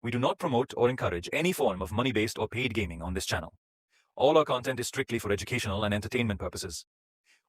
We do not promote or encourage any form of money-based or paid gaming on this channel. All our content is strictly for educational and entertainment purposes.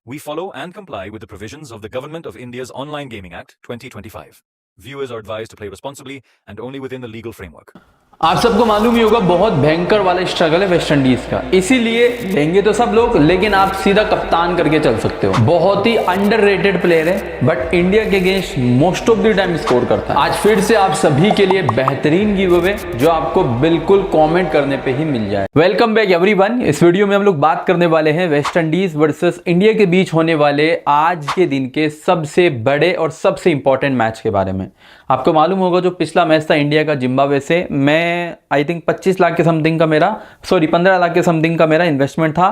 We follow and comply with the provisions of the Government of India's Online Gaming Act 2025. Viewers are advised to play responsibly and only within the legal framework. आप सबको मालूम ही होगा बहुत भयंकर वाला struggle है West Indies का, इसीलिए लेंगे तो सब लोग, लेकिन आप सीधा कप्तान करके चल सकते हो। बहुत ही अंडररेटेड प्लेयर है बट इंडिया के against most of the time score करता है। आज फिर से आप सभी के लिए बेहतरीन गिव अवे जो आपको बिल्कुल कमेंट करने पे ही मिल जाए। Welcome back everyone. इस वीडियो में हम लोग बात करने वाले हैं वेस्ट इंडीज वर्सेस इंडिया के बीच होने वाले आज के दिन के सबसे बड़े और सबसे इंपॉर्टेंट मैच के बारे में। आपको मालूम होगा जो पिछला मैच था इंडिया का जिम्बाब्वे से, मैं आई थिंक 25 लाख के समथिंग का 15 लाख के समथिंग का मेरा इन्वेस्टमेंट था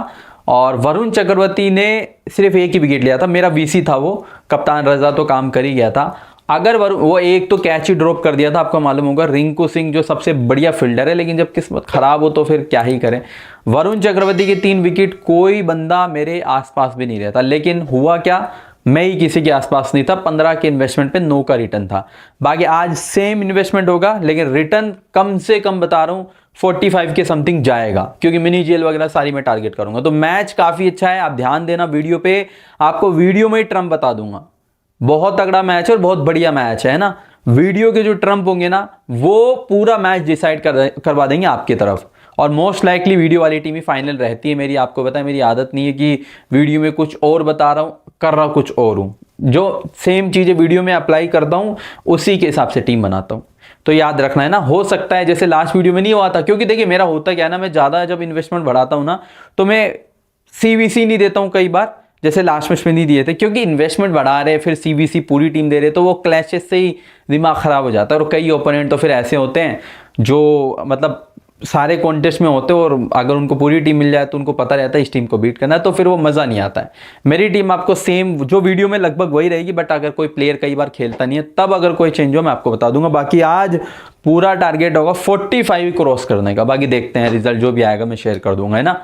और वरुण चक्रवर्ती ने सिर्फ एक ही विकेट लिया था। मेरा वीसी था, वो कप्तान रजा तो काम कर ही गया था। अगर वो एक तो कैच ही ड्रॉप कर दिया था। आपको मालूम होगा रिंकू सिंह जो सबसे बढ़िया फील्डर है, लेकिन जब किस्मत खराब हो तो फिर क्या ही करें। वरुण चक्रवर्ती के 3 विकेट, कोई बंदा मेरे आसपास भी नहीं रहता, लेकिन हुआ क्या, मैं ही किसी के आसपास नहीं था। 15 के इन्वेस्टमेंट पे 9 का रिटर्न था। बाकी आज सेम इन्वेस्टमेंट होगा, लेकिन रिटर्न कम से कम बता रहा हूँ 45 के समथिंग जाएगा, क्योंकि मिनी जेल वगैरह सारी मैं टारगेट करूंगा। तो मैच काफी अच्छा है, आप ध्यान देना वीडियो पे, आपको वीडियो में ही ट्रम्प बता दूंगा। बहुत तगड़ा मैच है और बहुत बढ़िया मैच है ना। वीडियो के जो ट्रम्प होंगे ना वो पूरा मैच डिसाइड करवा देंगे आपकी तरफ, और मोस्ट लाइकली वीडियो वाली टीम ही फाइनल रहती है मेरी। आपको पता है मेरी आदत नहीं है कि वीडियो में कुछ और बता रहा हूँ, कर रहा कुछ और हूँ। जो सेम चीज़ें वीडियो में अप्लाई करता हूँ उसी के हिसाब से टीम बनाता हूँ। तो याद रखना है ना। हो सकता है जैसे लास्ट वीडियो में नहीं हुआ था, क्योंकि देखिए मेरा होता क्या है ना, मैं ज़्यादा जब इन्वेस्टमेंट बढ़ाता हूँ ना तो मैं सीवीसी नहीं देता हूँ कई बार, जैसे लास्ट मैच में नहीं दिए थे, क्योंकि इन्वेस्टमेंट बढ़ा रहे फिर सीवीसी पूरी टीम दे रहे, तो वो क्लैशेस से ही दिमाग खराब हो जाता है। और कई ओपोनेंट तो फिर ऐसे होते हैं जो मतलब सारे कॉन्टेस्ट में होते हैं और अगर उनको पूरी टीम मिल जाए तो उनको पता रहता है इस टीम को बीट करना है, तो फिर वो मज़ा नहीं आता है। मेरी टीम आपको सेम जो वीडियो में लगभग वही रहेगी, बट अगर कोई प्लेयर कई बार खेलता नहीं है तब अगर कोई चेंज हो मैं आपको बता दूंगा। बाकी आज पूरा टारगेट होगा 45 क्रॉस करने का। बाकी देखते हैं रिजल्ट जो भी आएगा मैं शेयर कर दूंगा, है ना।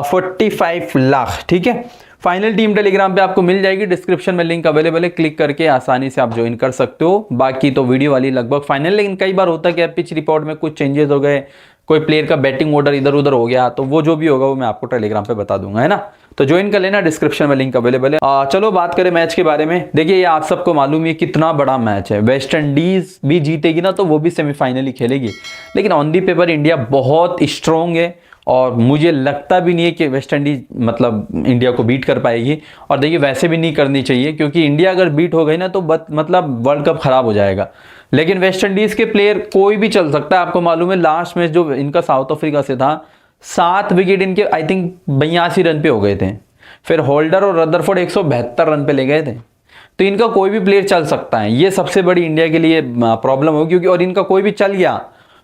45 लाख, ठीक है। फाइनल टीम टेलीग्राम पे आपको मिल जाएगी, डिस्क्रिप्शन में लिंक अवेलेबल है, क्लिक करके आसानी से आप ज्वाइन कर सकते हो। बाकी तो वीडियो वाली लगभग फाइनल, लेकिन कई बार होता है कि पिच रिपोर्ट में कुछ चेंजेस हो गए, कोई प्लेयर का बैटिंग ऑर्डर इधर उधर हो गया, तो वो जो भी होगा वो मैं आपको टेलीग्राम पे बता दूंगा, है ना। तो ज्वाइन कर लेना, डिस्क्रिप्शन में लिंक अवेलेबल है। चलो बात करें मैच के बारे में। देखिए ये आप सबको मालूम है कितना बड़ा मैच है। वेस्ट इंडीज भी जीतेगी ना तो वो भी सेमीफाइनल ही खेलेगी, लेकिन ऑन दी पेपर इंडिया बहुत स्ट्रॉन्ग है और मुझे लगता भी नहीं है कि वेस्ट इंडीज मतलब इंडिया को बीट कर पाएगी। और देखिए वैसे भी नहीं करनी चाहिए, क्योंकि इंडिया अगर बीट हो गई ना तो मतलब वर्ल्ड कप खराब हो जाएगा। लेकिन वेस्ट इंडीज के प्लेयर कोई भी चल सकता है। आपको मालूम है लास्ट मैच जो इनका साउथ अफ्रीका से था, 7 विकेट इनके आई थिंक 82 रन पे हो गए थे। फिर होल्डर और रदरफोर्ड 172 रन पे ले गए थे। तो इनका कोई भी प्लेयर चल सकता है, ये सबसे बड़ी इंडिया के लिए प्रॉब्लम होगी, क्योंकि और इनका कोई भी चल गया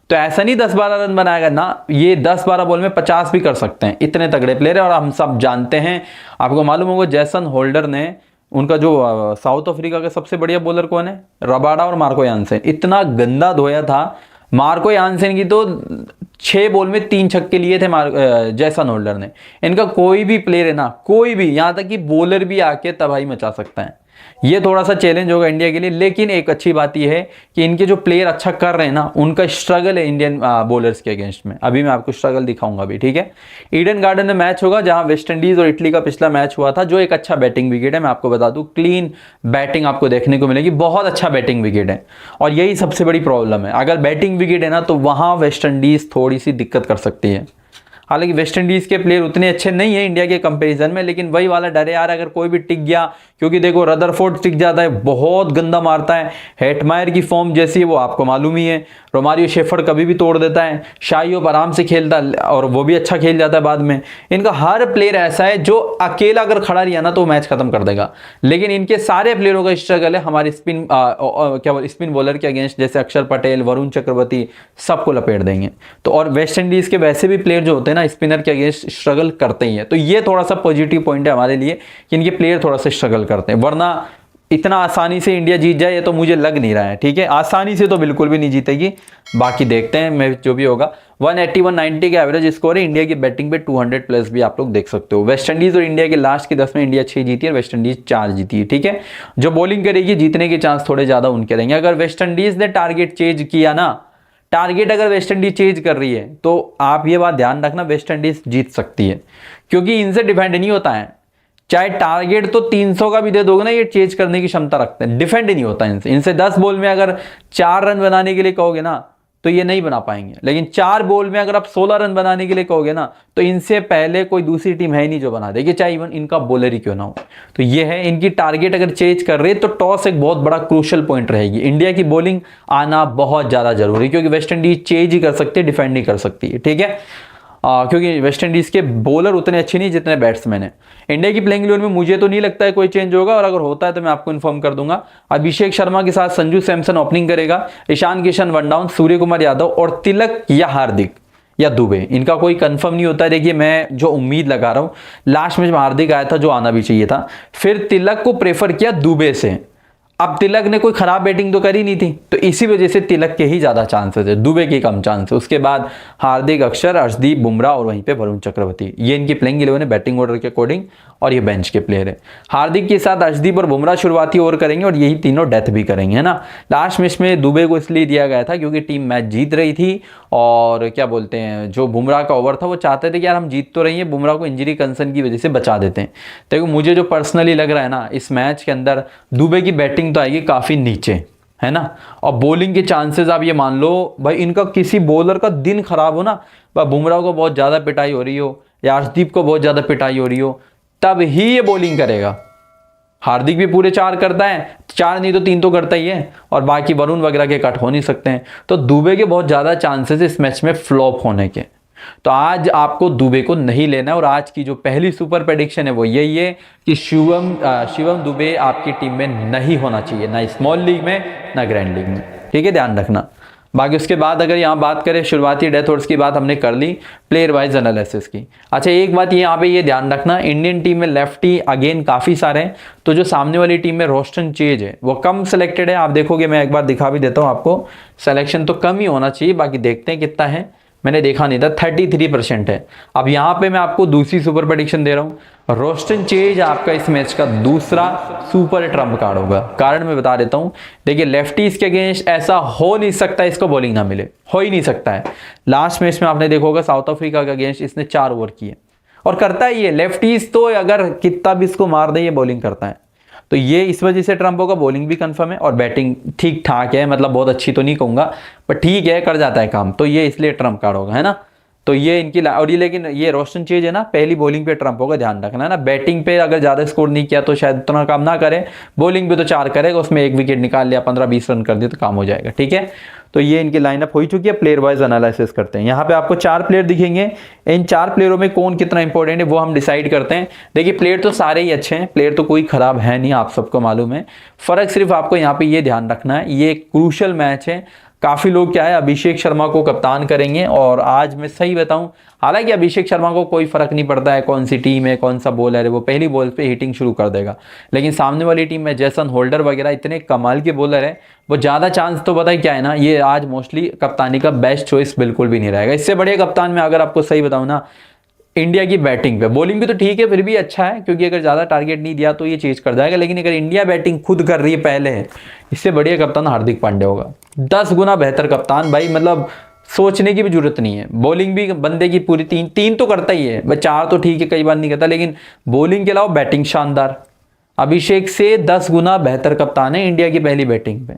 तो ऐसा नहीं 10-12 रन बनाएगा ना, ये 10-12 बॉल में 50 भी कर सकते हैं। इतने तगड़े प्लेयर है और हम सब जानते हैं। आपको मालूम होगा जैसन होल्डर ने, उनका जो साउथ अफ्रीका का सबसे बढ़िया बॉलर कौन है, रबाडा और मार्को यानसेन, इतना गंदा धोया था। मार्को यानसेन की तो 6 बॉल में 3 छक्के लिए थे जैसन होल्डर ने। इनका कोई भी प्लेयर है ना, कोई भी, यहाँ तक कि बॉलर भी आके तबाही मचा सकता है। ये थोड़ा सा चैलेंज होगा इंडिया के लिए, लेकिन एक अच्छी बात यह है कि इनके जो प्लेयर अच्छा कर रहे हैं ना, उनका स्ट्रगल है इंडियन बॉलर्स के अगेंस्ट में। अभी मैं आपको स्ट्रगल दिखाऊंगा भी, ठीक है। ईडन गार्डन में मैच होगा जहां वेस्ट इंडीज और इटली का पिछला मैच हुआ था, जो एक अच्छा बैटिंग विकेट है। मैं आपको बता दूं क्लीन बैटिंग आपको देखने को मिलेगी, बहुत अच्छा बैटिंग विकेट है। और यही सबसे बड़ी प्रॉब्लम है, अगर बैटिंग विकेट है ना तो वहां वेस्ट इंडीज थोड़ी सी दिक्कत कर सकती है। हालांकि वेस्ट इंडीज के प्लेयर उतने अच्छे नहीं है इंडिया के कंपैरिजन में, लेकिन वही वाला डर है यार, अगर कोई भी टिक गया, क्योंकि देखो रदरफोर्ड टिक जाता है, बहुत गंदा मारता है। हेटमायर की फॉर्म जैसी है वो आपको मालूम ही है। रोमारियो शेफर्ड कभी भी तोड़ देता है। शाई होप आराम से खेलता है और वो भी अच्छा खेल जाता है बाद में। इनका हर प्लेयर ऐसा है जो अकेला अगर खड़ा रहा ना तो मैच खत्म कर देगा, लेकिन इनके सारे प्लेयरों का स्ट्रगल है हमारे स्पिन बॉलर के अगेंस्ट, जैसे अक्षर पटेल, वरुण चक्रवर्ती, सबको लपेट देंगे। तो और वेस्ट इंडीज के वैसे भी प्लेयर जो होते हैं ना स्पिनर के अगेंस्ट स्ट्रगल करते ही है। तो ये थोड़ा सा पॉजिटिव पॉइंट है हमारे लिए कि इनके प्लेयर थोड़ा सा स्ट्रगल करते हैं, वरना इतना आसानी से इंडिया जीत जाए ये तो मुझे लग नहीं रहा है, ठीक है। आसानी से तो बिल्कुल भी नहीं जीतेगी, बाकी देखते हैं मैच जो भी होगा। 180-190 के एवरेज स्कोर है। इंडिया की बैटिंग पे 200 प्लस भी आप लोग देख सकते हो। वेस्ट इंडीज और इंडिया के लास्ट के 10 में इंडिया 6 जीती है, वेस्ट इंडीज 4 जीती है, ठीक है। जो बॉलिंग करेगी जीतने के चांस थोड़े ज्यादा उनके रहेंगे। अगर वेस्ट इंडीज ने टारगेट चेंज किया ना, टारगेट अगर वेस्ट इंडीज चेज कर रही है तो आप ये बात ध्यान रखना, वेस्ट इंडीज जीत सकती है, क्योंकि इनसे डिफेंड नहीं होता है। चाहे टारगेट तो 300 का भी दे दोगे ना, ये चेज करने की क्षमता रखते हैं, डिफेंड नहीं होता इनसे 10 बॉल में अगर 4 रन बनाने के लिए कहोगे ना तो ये नहीं बना पाएंगे, लेकिन 4 बॉल में अगर आप 16 रन बनाने के लिए कहोगे ना तो इनसे पहले कोई दूसरी टीम है ही नहीं जो बना देगी, चाहे इवन इनका बॉलर ही क्यों ना हो। तो ये है इनकी टारगेट, अगर चेंज कर रही है तो टॉस एक बहुत बड़ा क्रूशियल पॉइंट रहेगी। इंडिया की बॉलिंग आना बहुत ज्यादा जरूरी है, क्योंकि वेस्ट इंडीज चेंज ही कर सकती है, डिफेंड नहीं कर सकती है, ठीक है। क्योंकि वेस्ट इंडीज के बॉलर उतने अच्छे नहीं जितने बैट्समैन है। इंडिया की प्लेइंग 11 में मुझे तो नहीं लगता है कोई चेंज होगा, और अगर होता है तो मैं आपको इन्फॉर्म कर दूंगा। अभिषेक शर्मा के साथ संजू सैमसन ओपनिंग करेगा, ईशान किशन वन डाउन, सूर्य कुमार यादव और तिलक या हार्दिक या दुबे, इनका कोई कंफर्म नहीं होता है। देखिए मैं जो उम्मीद लगा रहा हूं, लास्ट मैच में हार्दिक आया था जो आना भी चाहिए था, फिर तिलक को प्रेफर किया दुबे से। अब तिलक ने कोई खराब बैटिंग तो करी नहीं थी, तो इसी वजह से तिलक के ही ज्यादा चांसेस है, दुबे के कम चांस है। उसके बाद हार्दिक, अक्षर, अर्शदीप, बुमराह और वहीं पे वरुण चक्रवर्ती, ये इनकी प्लेइंग 11 है बैटिंग ऑर्डर के अकॉर्डिंग, और ये बेंच के प्लेयर है। हार्दिक के साथ अर्शदीप और बुमराह शुरुआती ओवर करेंगे और यही तीनों डेथ भी करेंगे, है ना। लास्ट मैच में दुबे को इसलिए दिया गया था क्योंकि टीम मैच जीत रही थी, और क्या बोलते हैं, जो बुमराह का ओवर था वो चाहते थे कि यार हम जीत तो रही है, बुमराह को इंजरी कंसर्न की वजह से बचा देते हैं। देखो मुझे जो पर्सनली लग रहा है ना, इस मैच के अंदर दुबे की बैटिंग तो आएगी काफी नीचे, है ना। और बॉलिंग के चांसेस आप ये मान लो भाई, इनका किसी बॉलर का दिन खराब हो ना, बुमराह को बहुत ज्यादा पिटाई हो रही हो या अर्शदीप को बहुत ज्यादा पिटाई हो रही हो, तब ही ये बॉलिंग करेगा। हार्दिक भी पूरे 4 करता है, 4 नहीं तो 3 तो करता ही है, और बाकी वरुण वगैरह के कट हो नहीं सकते हैं। तो दुबे के बहुत ज्यादा चांसेस इस मैच में फ्लॉप होने के। तो आज आपको दुबे को नहीं लेना है, और आज की जो पहली सुपर प्रेडिक्शन है वो यही है कि शिवम दुबे आपकी टीम में नहीं होना चाहिए, ना स्मॉल लीग में ना ग्रैंड लीग में, ठीक है, ध्यान रखना। बाकी उसके बाद अगर यहाँ बात करें शुरुआती डेथ ओवर्स की बात हमने कर ली, प्लेयर वाइज एनालिसिस की। अच्छा एक बात यहाँ पे ये ध्यान रखना, इंडियन टीम में लेफ्टी अगेन काफी सारे हैं, तो जो सामने वाली टीम में रोस्टन चेज है वो कम सिलेक्टेड है। आप देखोगे, मैं एक बार दिखा भी देता हूँ आपको, सिलेक्शन तो कम ही होना चाहिए, बाकी देखते हैं कितना है, मैंने देखा नहीं था, 33% है। अब यहाँ पे मैं आपको दूसरी सुपर प्रेडिक्शन दे रहा हूँ, रोस्टन चेज आपका इस मैच का दूसरा सुपर ट्रम्प कार्ड होगा। कारण मैं बता देता हूँ, देखिए लेफ्टीज के अगेंस्ट ऐसा हो नहीं सकता इसको बॉलिंग ना मिले, हो ही नहीं सकता है। लास्ट मैच में आपने देखा होगा साउथ अफ्रीका के अगेंस्ट इसने 4 ओवर किए, और करता है ये लेफ्टीज, तो अगर कितना भी इसको मार दे ये बॉलिंग करता है। तो ये इस वजह से ट्रम्प होगा, बॉलिंग भी कंफर्म है और बैटिंग ठीक ठाक है, मतलब बहुत अच्छी तो नहीं कहूंगा पर ठीक है, कर जाता है काम, तो ये इसलिए ट्रम्प कार्ड होगा, है ना। तो ये इनकी और ये, लेकिन ये रोस्टन चेज है ना, पहली बॉलिंग पे ट्रम्प होगा, ध्यान रखना है ना। बैटिंग पे अगर ज्यादा स्कोर नहीं किया तो शायद उतना काम ना करे, बॉलिंग पे तो 4 करेगा, उसमें 1 विकेट निकाल लिया, 15-20 रन कर दिया तो काम हो जाएगा, ठीक है। तो ये इनकी लाइनअप हो चुकी है। प्लेयर वाइज एनालिसिस करते हैं, यहाँ पे आपको 4 प्लेयर दिखेंगे, इन 4 प्लेयरों में कौन कितना इंपॉर्टेंट है वो हम डिसाइड करते हैं। देखिए प्लेयर तो सारे ही अच्छे हैं, प्लेयर तो कोई खराब है नहीं, आप सबको मालूम है। फर्क सिर्फ आपको यहाँ पे ये ध्यान रखना है, ये एक क्रूशियल मैच है। काफी लोग क्या है अभिषेक शर्मा को कप्तान करेंगे, और आज मैं सही बताऊं, हालांकि अभिषेक शर्मा को कोई फर्क नहीं पड़ता है कौन सी टीम है, कौन सा बॉलर है, वो पहली बॉल पे हिटिंग शुरू कर देगा। लेकिन सामने वाली टीम में जैसन होल्डर वगैरह इतने कमाल के बॉलर है, वो ज्यादा चांस तो पता है क्या है ना, ये आज मोस्टली कप्तानी का बेस्ट चॉइस बिल्कुल भी नहीं रहेगा। इससे बढ़िया कप्तान में अगर आपको सही बताऊं ना, इंडिया की बैटिंग पे, बॉलिंग भी तो ठीक है फिर भी अच्छा है, क्योंकि अगर ज्यादा टारगेट नहीं दिया तो ये चेंज कर जाएगा। लेकिन अगर इंडिया बैटिंग खुद कर रही है पहले, इससे बढ़िया कप्तान हार्दिक पांड्या होगा, 10 गुना बेहतर कप्तान भाई, मतलब सोचने की भी जरूरत नहीं है। बॉलिंग भी बंदे की पूरी 3 तो करता ही है, 4 तो ठीक है, कई बार नहीं करता, लेकिन बॉलिंग के अलावा बैटिंग शानदार। अभिषेक से 10 गुना बेहतर कप्तान है इंडिया की पहली बैटिंग पे,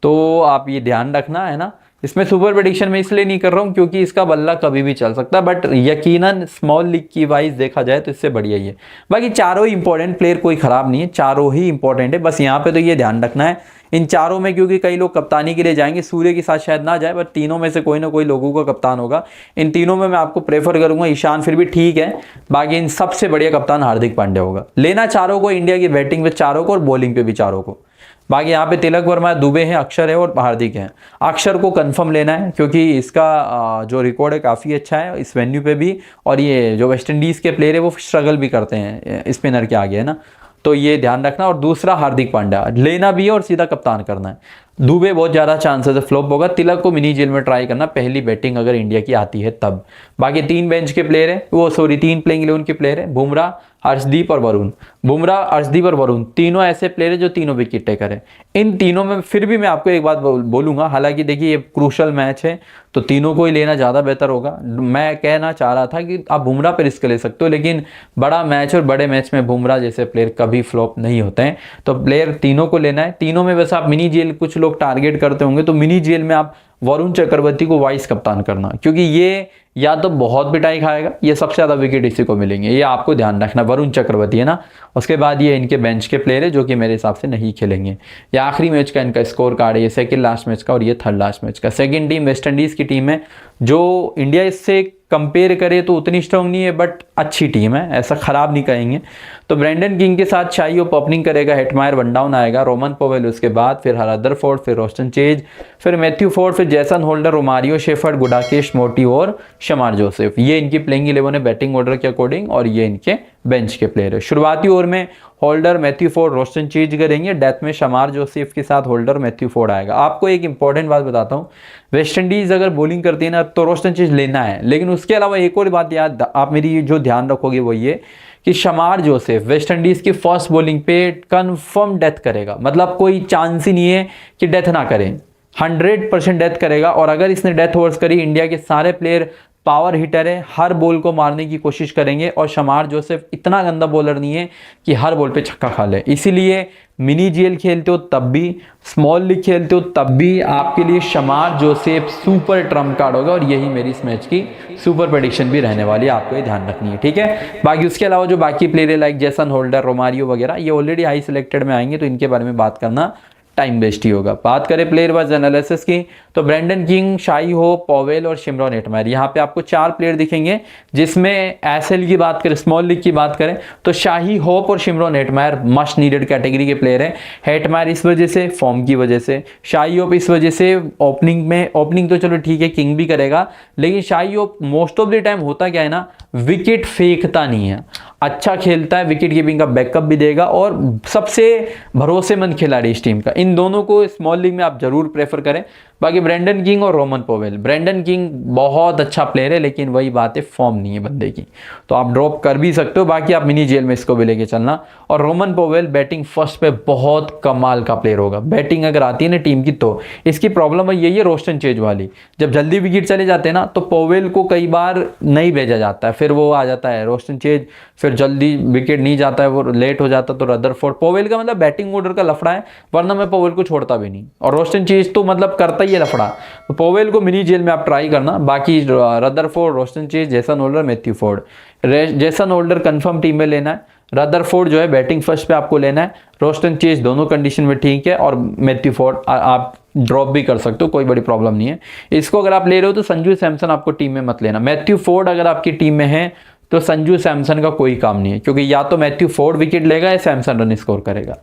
तो आप ये ध्यान रखना, है ना। इसमें सुपर प्रेडिक्शन में इसलिए नहीं कर रहा हूं क्योंकि इसका बल्ला कभी भी चल सकता है, बट यकीनन स्मॉल लीग की वाइज देखा जाए तो इससे बढ़िया ही है। बाकी चारों ही इंपॉर्टेंट, प्लेयर कोई खराब नहीं है, चारों ही इंपॉर्टेंट है। बस यहाँ पे तो ये ध्यान रखना है इन चारों में, क्योंकि कई लोग कप्तानी के लिए जाएंगे, सूर्य के साथ शायद ना जाए, बट तीनों में से कोई ना कोई लोगों का कप्तान होगा। इन तीनों में मैं आपको प्रेफर करूंगा ईशान, फिर भी ठीक है, बाकी इन सबसे बढ़िया कप्तान हार्दिक पांड्या होगा। लेना चारों को, इंडिया की बैटिंग पे चारों को और बॉलिंग पे भी चारों को। बाकी यहाँ पे तिलक वर्मा, दुबे हैं, अक्षर है और हार्दिक है। अक्षर को कंफर्म लेना है क्योंकि इसका जो रिकॉर्ड है काफ़ी अच्छा है इस वेन्यू पे भी, और ये जो वेस्ट इंडीज़ के प्लेयर है वो स्ट्रगल भी करते हैं स्पिनर के आगे, है ना, तो ये ध्यान रखना। और दूसरा हार्दिक पांड्या लेना भी है और सीधा कप्तान करना है। दुबे बहुत ज़्यादा चांसेस है फ्लॉप होगा। तिलक को मिनी जेल में ट्राई करना, पहली बैटिंग अगर इंडिया की आती है तब। बाकी 3 बेंच के प्लेयर है, 3 प्लेइंग 11 के प्लेयर है, बुमराह, अर्शदीप और वरुण। बुमराह, अर्शदीप और वरुण तीनों ऐसे प्लेयर है जो तीनों विकेट टेकर है। इन तीनों में फिर भी मैं आपको एक बात बोलूंगा, हालांकि देखिए ये क्रूशल मैच है तो तीनों को ही लेना ज़्यादा बेहतर होगा। मैं कहना चाह रहा था कि आप बुमराह पर रिस्क ले सकते हो, लेकिन बड़ा मैच और बड़े मैच में बुमराह जैसे प्लेयर कभी फ्लॉप नहीं होते हैं, तो प्लेयर तीनों को लेना है। तीनों में वैसे आप मिनी जेल कुछ लोग टारगेट करते होंगे, तो मिनी जेल में आप वरुण चक्रवर्ती को वाइस कप्तान करना, क्योंकि ये या तो बहुत पिटाई खाएगा, ये सबसे ज़्यादा विकेट इसी को मिलेंगे, ये आपको ध्यान रखना। वरुण चक्रवर्ती है ना, उसके बाद ये इनके बेंच के प्लेयर है जो कि मेरे हिसाब से नहीं खेलेंगे। ये आखिरी मैच का इनका स्कोर कार्ड है, ये सेकंड लास्ट मैच का और ये थर्ड लास्ट मैच का। सेकंड टीम वेस्ट इंडीज़ की टीम है, जो इंडिया इससे कंपेयर करे तो उतनी स्ट्रांग नहीं है, बट अच्छी टीम है, ऐसा खराब नहीं कहेंगे। तो ब्रेंडन किंग के साथ शाही होप ओपनिंग करेगा, हेटमायर वन डाउन आएगा, रोमन पोवेल उसके बाद, फिर रदरफोर्ड, फिर रोस्टन चेज, फिर मैथ्यू फोर्ड, फिर Jason Holder, Romario shepherd, Gudakesh Morte और शमार जोसेफ। ये इनकी प्लेइंग 11 है बैटिंग ऑर्डर के अकॉर्डिंग, और ये इनके बेंच के प्लेयर है। शुरुआती ओवर में holder, Matthew Forde, Roston chase करेंगे। डेथ में शमार जोसेफ के साथ होल्डर, मैथ्यू फोर्ड आएगा। आपको एक इंपॉर्टेंट बात बताता हूँ, वेस्ट इंडीज अगर बॉलिंग करती है ना तो रोस्टन चेज लेना है, लेकिन उसके अलावा एक और बात याद आप मेरी जो ध्यान रखोगे वो ये कि शमार जोसेफ वेस्ट इंडीज की फर्स्ट बॉलिंग पे कंफर्म डेथ करेगा, मतलब कोई चांस ही नहीं है कि डेथ ना करें, 100% डेथ करेगा। और अगर इसने डेथ ओवर्स करी, इंडिया के सारे प्लेयर पावर हिटर है, हर बॉल को मारने की कोशिश करेंगे, और शमार जोसेफ इतना गंदा बॉलर नहीं है कि हर बॉल पे छक्का खा ले। इसीलिए मिनी जीएल खेलते हो तब भी, स्मॉल लीग खेलते हो तब भी आपके लिए शमार जोसेफ सुपर ट्रम्प कार्ड होगा, और यही मेरी इस मैच की सुपर प्रेडिक्शन भी रहने वाली है, आपको ये ध्यान रखनी है, ठीक है। बाकी उसके अलावा जो बाकी प्लेयर है लाइक जैसन होल्डर, रोमारियो वगैरह, ये ऑलरेडी हाई सिलेक्टेड में आएंगे, तो इनके बारे में बात करना टाइम वेस्ट ही होगा। बात करें प्लेयर वाइज एनालिसिस की, तो Brandon King, Shai Hope, Powell और शिमरॉन हेटमायर, यहाँ पे आपको 4 प्लेयर दिखेंगे। जिसमें एसएल की बात करें, स्मॉल लीग की बात करें, तो शाही होप और Shimron Hetmyer must needed category के प्लेयर हैं। हेटमायर इस वजह से, फॉर्म की वजह से, शाही होप इस वजह से, ओपनिंग तो चलो ठीक है किंग भी करेगा, लेकिन शाही hope most of the time होता क्या है ना, विकेट फेंकता नहीं है, अच्छा खेलता है, विकेट कीपिंग का बैकअप भी देगा, और सबसे भरोसेमंद खिलाड़ी इस टीम का। इन दोनों को स्मॉल लीग में आप जरूर प्रेफर करें। बाकी ब्रेंडन किंग और रोमन पोवेल, ब्रेंडन किंग बहुत अच्छा प्लेयर है, लेकिन वही बात है फॉर्म नहीं है बंदे की, तो आप ड्रॉप कर भी सकते हो। बाकी आप मिनी जेल में इसको भी लेके चलना। और रोमन पोवेल बैटिंग फर्स्ट पे बहुत कमाल का प्लेयर होगा, बैटिंग अगर आती है ना टीम की, तो इसकी प्रॉब्लम है यही है रोस्टन चेज वाली, जब जल्दी विकेट चले जाते हैं ना तो पोवेल को कई बार नहीं भेजा जाता है, फिर वो आ जाता है रोस्टन चेज, फिर जल्दी विकेट नहीं जाता है, वो लेट हो जाता है, तो रदरफोर्ड। पोवेल का मतलब बैटिंग ऑर्डर का लफड़ा है, वरना मैं पोवेल को छोड़ता भी नहीं, और रोस्टन चेज तो मतलब करता ही है लफड़ा, तो पोवेल को मिनी जेल में आप ट्राई करना। बाकी Rutherford, Roston chase, Jason Holder, Matthew Forde. Jason Holder confirm team में लेना है, रदरफोर्ड जो है बैटिंग फर्स्ट पे आपको लेना है, रोस्टन चेज दोनों कंडीशन में ठीक है, और मैथ्यू फोर्ड आप ड्रॉप भी कर सकते हो, कोई बड़ी प्रॉब्लम नहीं है। इसको अगर आप ले रहे हो तो संजू सैमसन आपको टीम में मत लेना। मैथ्यू फोर्ड अगर आपकी टीम में है तो संजू सैमसन का कोई काम नहीं है, क्योंकि या तो मैथ्यू फोर्ड विकेट लेगा या सैमसन रन स्कोर करेगा।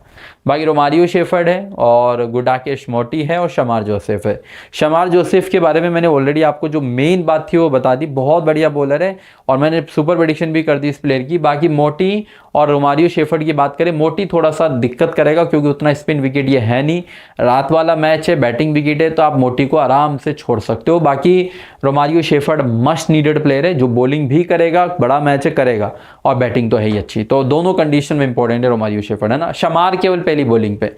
बाकी रोमारियो शेफर्ड है, और गुडाकेश मोर्टी है, और शमार जोसेफ है। शमार जोसेफ के बारे में मैंने ऑलरेडी आपको जो मेन बात थी वो बता दी, बहुत बढ़िया बॉलर है, और मैंने सुपर प्रेडिक्शन भी कर दी इस प्लेयर की। बाकी मोर्टी और रोमारियो शेफर्ड की बात करें, मोर्टी थोड़ा सा दिक्कत करेगा, क्योंकि उतना स्पिन विकेट ये है नहीं, रात वाला मैच है, बैटिंग विकेट है, तो आप मोर्टी को आराम से छोड़ सकते हो। बाकी Romario shepherd must needed player है, जो बॉलिंग भी करेगा, बड़ा मैच करेगा, और बैटिंग तो है ही अच्छी, तो दोनों कंडीशन में इंपॉर्टेंट है रोमारियो शेफर्ड, है ना। शमार केवल पहली बॉलिंग पे।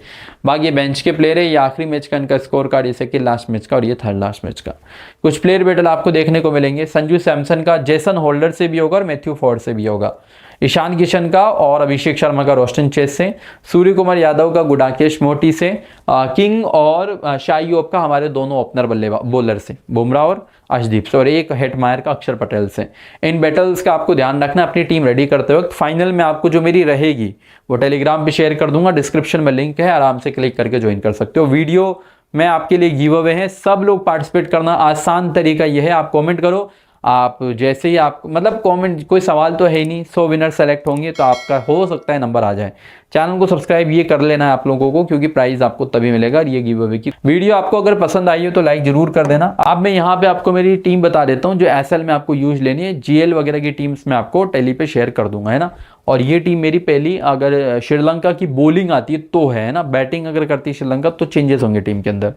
बाकी बेंच के प्लेयर है, ये आखिरी मैच का इनका स्कोर कार्ड, जैसे कि लास्ट मैच का, और ये थर्ड लास्ट मैच का। कुछ प्लेयर बैटल आपको देखने को मिलेंगे, संजू सैमसन का जैसन होल्डर से भी होगा, और मैथ्यू फोर्ड से भी होगा। ईशान किशन का और अभिषेक शर्मा का रोस्टन चेज से, सूर्य कुमार यादव का गुडाकेश मोर्टी से, किंग और शाही होप का हमारे दोनों ओपनर बॉलर से, बुमराह और अर्शदीप से, और एक हेटमायर का अक्षर पटेल से। इन बैटल्स का आपको ध्यान रखना अपनी टीम रेडी करते वक्त। फाइनल में आपको जो मेरी रहेगी वो टेलीग्राम पे शेयर कर दूंगा, डिस्क्रिप्शन में लिंक है, आराम से क्लिक करके ज्वाइन कर सकते हो। वीडियो में आपके लिए गिव अवे है, सब लोग पार्टिसिपेट करना। आसान तरीका यह है, आप कमेंट करो आप जैसे ही आप मतलब कमेंट, कोई सवाल तो है ही नहीं, 100 विनर सेलेक्ट होंगे तो आपका हो सकता है नंबर आ जाए। चैनल को सब्सक्राइब ये कर लेना है आप लोगों को, क्योंकि प्राइस आपको तभी मिलेगा। ये गिव अवे की वीडियो आपको अगर पसंद आई हो तो लाइक जरूर कर देना। अब मैं यहाँ पे आपको मेरी टीम बता देता हूँ जो एसएल में आपको यूज लेनी है। जीएल वगैरह की टीम्स में आपको टेली पे शेयर कर दूंगा, है ना। और ये टीम मेरी पहली, अगर श्रीलंका की बॉलिंग आती है तो है ना, बैटिंग अगर करती है श्रीलंका तो चेंजेस होंगे टीम के अंदर।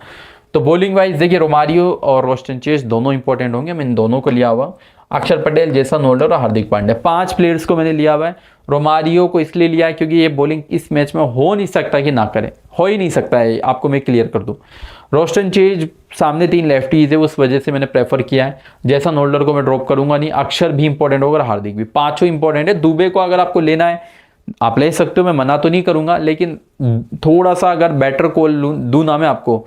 तो बॉलिंग वाइज देखिए, रोमारियो और रोस्टन चेस दोनों इंपॉर्टेंट होंगे, मैं इन दोनों को लिया हुआ। अक्षर पटेल, जेसन होल्डर और हार्दिक पांड्या, 5 प्लेयर्स को मैंने लिया हुआ है। रोमारियो को इसलिए लिया है क्योंकि ये बॉलिंग इस मैच में हो नहीं सकता कि ना करे, हो ही नहीं सकता है, आपको मैं क्लियर कर दूं। रोस्टन चेज सामने 3 लेफ्टीज है, उस वजह से मैंने प्रेफर किया है। जेसन होल्डर को मैं ड्रॉप करूंगा नहीं, अक्षर भी इंपॉर्टेंट होगा, हार्दिक भी, 5 इंपॉर्टेंट है। दुबे को अगर आपको लेना है आप ले सकते हो, मैं मना तो नहीं करूंगा, लेकिन थोड़ा सा अगर बेटर कॉल दूं ना मैं आपको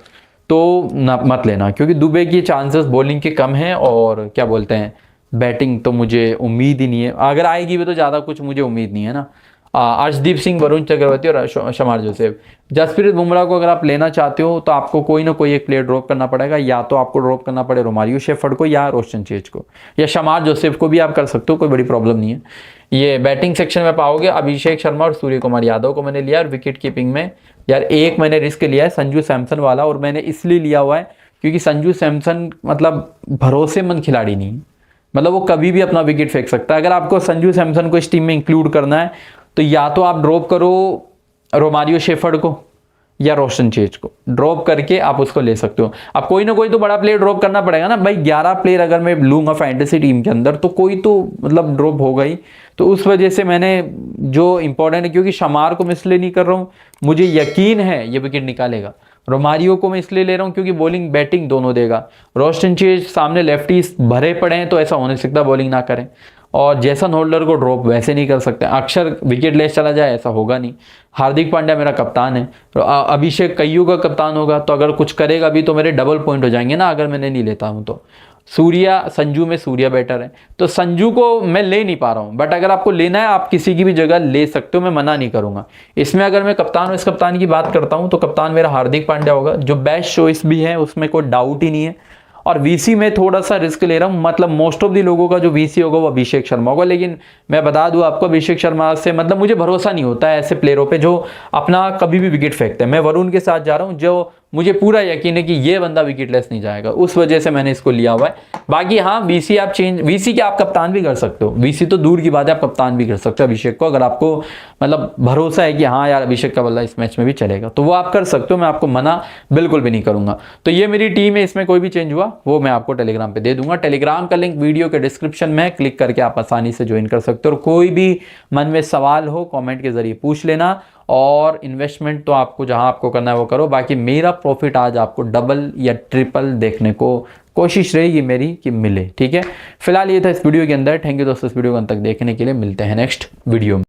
तो मत लेना, क्योंकि दुबे की चांसेस बॉलिंग के कम हैं और क्या बोलते हैं बैटिंग तो मुझे उम्मीद ही नहीं है, अगर आएगी भी तो ज़्यादा कुछ मुझे उम्मीद नहीं है ना। अर्शदीप सिंह, वरुण चक्रवर्ती और शमार जोसेफ। जसप्रीत बुमराह को अगर आप लेना चाहते हो तो आपको कोई ना कोई एक प्लेयर ड्रॉप करना पड़ेगा, या तो आपको ड्रॉप करना पड़े रोमारियो शेफर्ड को या रोस्टन चेज को, या शमार जोसेफ को भी आप कर सकते हो, कोई बड़ी प्रॉब्लम नहीं है। ये बैटिंग सेक्शन में पाओगे अभिषेक शर्मा और सूर्य कुमार यादव को मैंने लिया। और विकेट कीपिंग में यार एक मैंने रिस्क लिया है संजू सैमसन वाला, और मैंने इसलिए लिया हुआ है क्योंकि संजू सैमसन मतलब भरोसेमंद खिलाड़ी नहीं है, मतलब वो कभी भी अपना विकेट फेंक सकता है। अगर आपको संजू सैमसन को इस टीम में इंक्लूड करना है तो या तो आप ड्रॉप करो रोमारियो शेफर्ड को या रोस्टन चेज को, ड्रॉप करके आप उसको ले सकते हो। अब कोई ना कोई तो बड़ा प्लेयर ड्रॉप करना पड़ेगा ना भाई, 11 प्लेयर अगर मैं लूंगा फैंटेसी टीम के अंदर तो कोई तो मतलब ड्रॉप होगा ही। तो उस वजह से मैंने जो इंपॉर्टेंट है, क्योंकि शमार को मैं इसलिए नहीं कर रहा हूँ, मुझे यकीन है ये विकेट निकालेगा। रोमारियो को मैं इसलिए ले रहा हूँ क्योंकि बॉलिंग बैटिंग दोनों देगा। रोस्टन चेज सामने लेफ्टीज भरे पड़े हैं तो ऐसा होने सकता बॉलिंग ना करें, और जेसन होल्डर को ड्रॉप वैसे नहीं कर सकते। अक्षर विकेट लेस चला जाए ऐसा होगा नहीं। हार्दिक पांड्या मेरा कप्तान है, अभिषेक कईयू का कप्तान होगा, तो अगर कुछ करेगा भी तो मेरे डबल पॉइंट हो जाएंगे ना अगर मैंने नहीं लेता हूं तो। सूर्या, संजू में सूर्या बेटर है, तो संजू को मैं ले नहीं पा रहा हूं, बट अगर आपको लेना है आप किसी की भी जगह ले सकते हो, मैं मना नहीं करूंगा। इसमें अगर मैं कप्तान और इस कप्तान की बात करता हूं तो कप्तान मेरा हार्दिक पांड्या होगा, जो बेस्ट चॉइस भी है, उसमें कोई डाउट ही नहीं है। और वीसी में थोड़ा सा रिस्क ले रहा हूं, मतलब मोस्ट ऑफ दी लोगों का जो वीसी होगा वो अभिषेक शर्मा होगा, लेकिन मैं बता दूं आपको अभिषेक शर्मा से मतलब मुझे भरोसा नहीं होता है ऐसे प्लेयरों पे जो अपना कभी भी विकेट फेंकते हैं। मैं वरुण के साथ जा रहा हूं, जो मुझे पूरा यकीन है कि ये बंदा विकेटलेस नहीं जाएगा, उस वजह से मैंने इसको लिया हुआ है। बाकी हाँ, वीसी आप चेंज, वीसी के आप कप्तान भी कर सकते हो, वीसी तो दूर की बात है, आप कप्तान भी कर सकते हो अभिषेक को, अगर आपको मतलब भरोसा है कि हाँ यार अभिषेक का बल्ला इस मैच में भी चलेगा तो वो आप कर सकते हो, मैं आपको मना बिल्कुल भी नहीं करूंगा। तो ये मेरी टीम है, इसमें कोई भी चेंज हुआ वो मैं आपको टेलीग्राम पे दे दूंगा। टेलीग्राम का लिंक वीडियो के डिस्क्रिप्शन में है, क्लिक करके आप आसानी से ज्वाइन कर सकते हो। और कोई भी मन में सवाल हो कमेंट के जरिए पूछ लेना, और इन्वेस्टमेंट तो आपको जहां आपको करना है वो करो। बाकी मेरा प्रॉफिट आज आपको डबल या ट्रिपल देखने को कोशिश रहेगी मेरी कि मिले, ठीक है। फिलहाल ये था इस वीडियो के अंदर। थैंक यू दोस्तों इस वीडियो को अंत तक देखने के लिए, मिलते हैं नेक्स्ट वीडियो में।